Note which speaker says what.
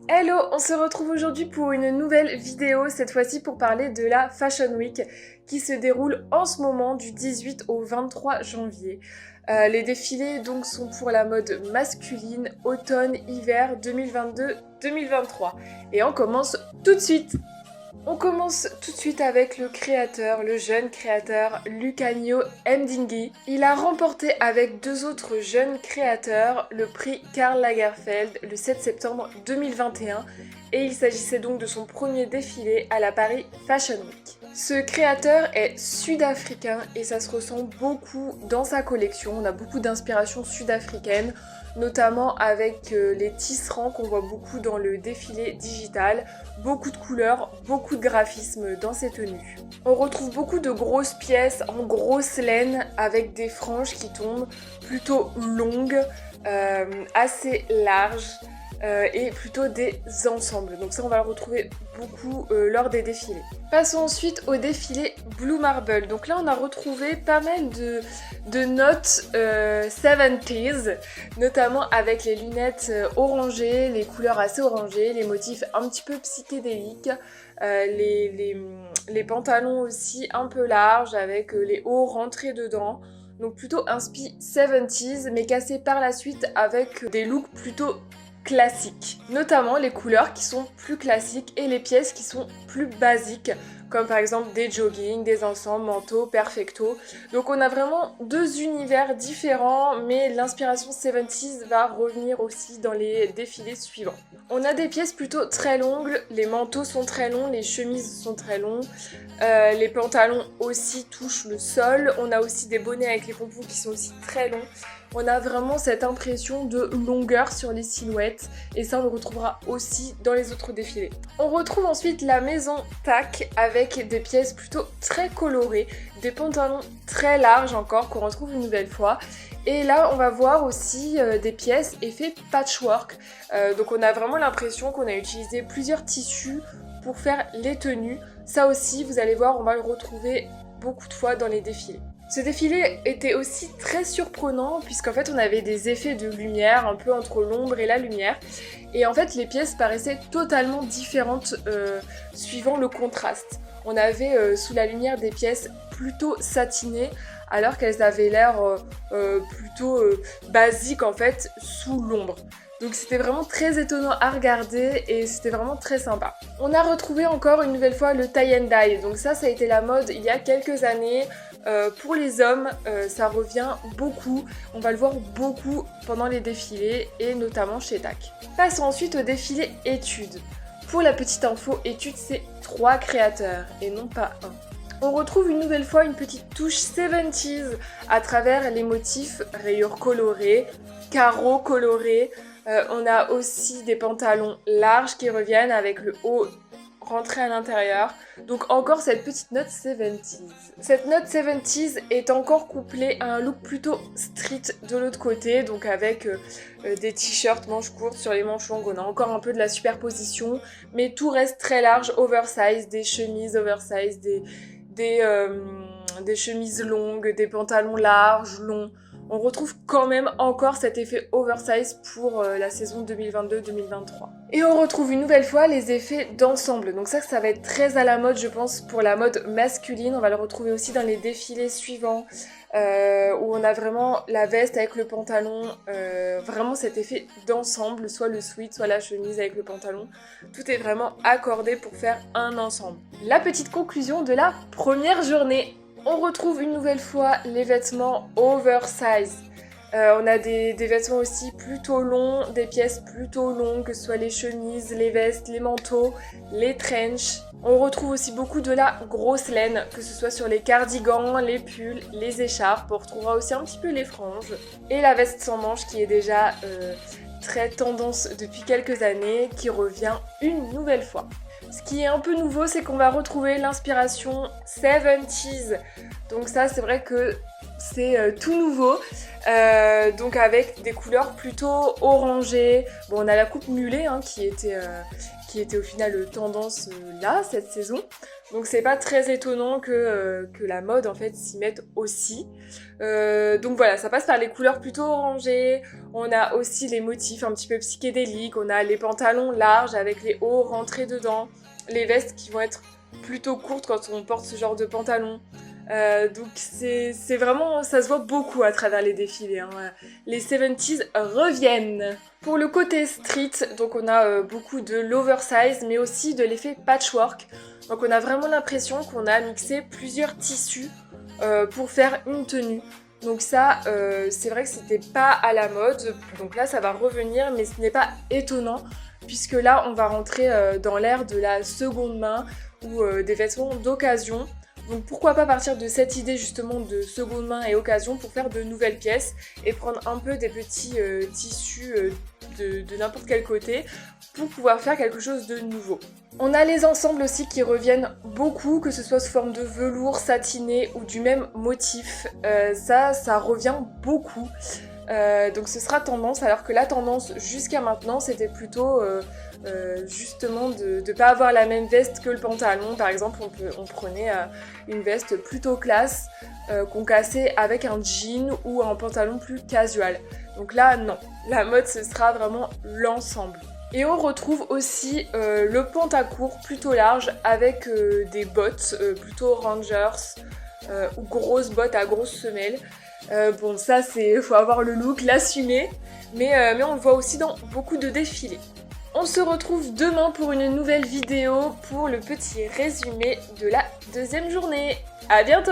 Speaker 1: Hello, on se retrouve aujourd'hui pour une nouvelle vidéo, cette fois-ci pour parler de la Fashion Week qui se déroule en ce moment du 18 au 23 janvier. Les défilés donc sont pour la mode masculine, automne-hiver 2022-2023. Et on commence tout de suite. On commence tout de suite avec le créateur, le jeune créateur Lucanio Mdingi. Il a remporté avec deux autres jeunes créateurs le prix Karl Lagerfeld le 7 septembre 2021 et il s'agissait donc de son premier défilé à la Paris Fashion Week. Ce créateur est sud-africain et ça se ressent beaucoup dans sa collection. On a beaucoup d'inspiration sud-africaine, notamment avec les tisserands qu'on voit beaucoup dans le défilé digital, beaucoup de couleurs, beaucoup de graphisme dans ses tenues. On retrouve beaucoup de grosses pièces en grosse laine avec des franges qui tombent plutôt longues, assez larges, et plutôt des ensembles. Donc ça on va le retrouver beaucoup lors des défilés. Passons ensuite au défilé Blue Marble. Donc là on a retrouvé pas mal de notes 70s, notamment avec les lunettes orangées, les couleurs assez orangées, les motifs un petit peu psychédéliques, les pantalons aussi un peu larges avec les hauts rentrés dedans. Donc plutôt inspi 70s mais cassé par la suite avec des looks plutôt classiques, notamment les couleurs qui sont plus classiques et les pièces qui sont plus basiques, comme par exemple des joggings, des ensembles, manteaux, perfecto. Donc on a vraiment deux univers différents, mais l'inspiration 70s va revenir aussi dans les défilés suivants. On a des pièces plutôt très longues, les manteaux sont très longs, les chemises sont très longs, les pantalons aussi touchent le sol, on a aussi des bonnets avec les pompons qui sont aussi très longs. On a vraiment cette impression de longueur sur les silhouettes et ça on le retrouvera aussi dans les autres défilés. On retrouve ensuite la maison TAC avec des pièces plutôt très colorées, des pantalons très larges encore qu'on retrouve une nouvelle fois. Et là on va voir aussi des pièces effet patchwork. Donc on a vraiment l'impression qu'on a utilisé plusieurs tissus pour faire les tenues. Ça aussi vous allez voir on va le retrouver beaucoup de fois dans les défilés. Ce défilé était aussi très surprenant puisqu'en fait on avait des effets de lumière un peu entre l'ombre et la lumière et en fait les pièces paraissaient totalement différentes suivant le contraste. On avait sous la lumière des pièces plutôt satinées alors qu'elles avaient l'air plutôt basiques en fait sous l'ombre. Donc c'était vraiment très étonnant à regarder et c'était vraiment très sympa. On a retrouvé encore une nouvelle fois le tie and dye. Donc ça a été la mode il y a quelques années. Pour les hommes, ça revient beaucoup. On va le voir beaucoup pendant les défilés et notamment chez TAC. Passons ensuite au défilé études. Pour la petite info, études c'est 3 créateurs et non pas 1. On retrouve une nouvelle fois une petite touche 70s à travers les motifs rayures colorées, carreaux colorés. On a aussi des pantalons larges qui reviennent avec le haut rentré à l'intérieur. Donc encore cette petite note 70s. Cette note 70s est encore couplée à un look plutôt street de l'autre côté, donc avec des t-shirts manches courtes sur les manches longues. On a encore un peu de la superposition, mais tout reste très large, oversize, des chemises oversize, des chemises longues, des pantalons larges, longs. On retrouve quand même encore cet effet oversize pour la saison 2022-2023. Et on retrouve une nouvelle fois les effets d'ensemble. Donc ça va être très à la mode je pense pour la mode masculine. On va le retrouver aussi dans les défilés suivants où on a vraiment la veste avec le pantalon. Vraiment cet effet d'ensemble, soit le sweat, soit la chemise avec le pantalon. Tout est vraiment accordé pour faire un ensemble. La petite conclusion de la première journée. On retrouve une nouvelle fois les vêtements oversize. On a des vêtements aussi plutôt longs, des pièces plutôt longues, que ce soit les chemises, les vestes, les manteaux, les trenches. On retrouve aussi beaucoup de la grosse laine, que ce soit sur les cardigans, les pulls, les écharpes. On retrouvera aussi un petit peu les franges. Et la veste sans manches qui est déjà très tendance depuis quelques années, qui revient une nouvelle fois. Ce qui est un peu nouveau, c'est qu'on va retrouver l'inspiration 70s. Donc ça, c'est vrai que c'est tout nouveau, donc avec des couleurs plutôt orangées. Bon, on a la coupe mulet hein, qui était au final tendance là cette saison. Donc c'est pas très étonnant que la mode en fait s'y mette aussi. Donc voilà, ça passe par les couleurs plutôt orangées. On a aussi les motifs un petit peu psychédéliques. On a les pantalons larges avec les hauts rentrés dedans. Les vestes qui vont être plutôt courtes quand on porte ce genre de pantalon. Donc c'est vraiment, ça se voit beaucoup à travers les défilés, hein. Les 70s reviennent. Pour le côté street, donc on a beaucoup de l'oversize mais aussi de l'effet patchwork. Donc on a vraiment l'impression qu'on a mixé plusieurs tissus pour faire une tenue. Donc ça, c'est vrai que c'était pas à la mode, donc là ça va revenir, mais ce n'est pas étonnant puisque là on va rentrer dans l'ère de la seconde main ou des vêtements d'occasion. Donc pourquoi pas partir de cette idée justement de seconde main et occasion pour faire de nouvelles pièces et prendre un peu des petits tissus de n'importe quel côté pour pouvoir faire quelque chose de nouveau. On a les ensembles aussi qui reviennent beaucoup, que ce soit sous forme de velours, satiné ou du même motif. Ça revient beaucoup. Donc ce sera tendance, alors que la tendance jusqu'à maintenant c'était plutôt justement de ne pas avoir la même veste que le pantalon. Par exemple on prenait une veste plutôt classe qu'on cassait avec un jean ou un pantalon plus casual. Donc là non, la mode ce sera vraiment l'ensemble. Et on retrouve aussi le pantacourt plutôt large avec des bottes plutôt Rangers ou grosses bottes à grosses semelles. Bon ça faut avoir le look, l'assumer, mais on le voit aussi dans beaucoup de défilés. On se retrouve demain pour une nouvelle vidéo pour le petit résumé de la deuxième journée. À bientôt!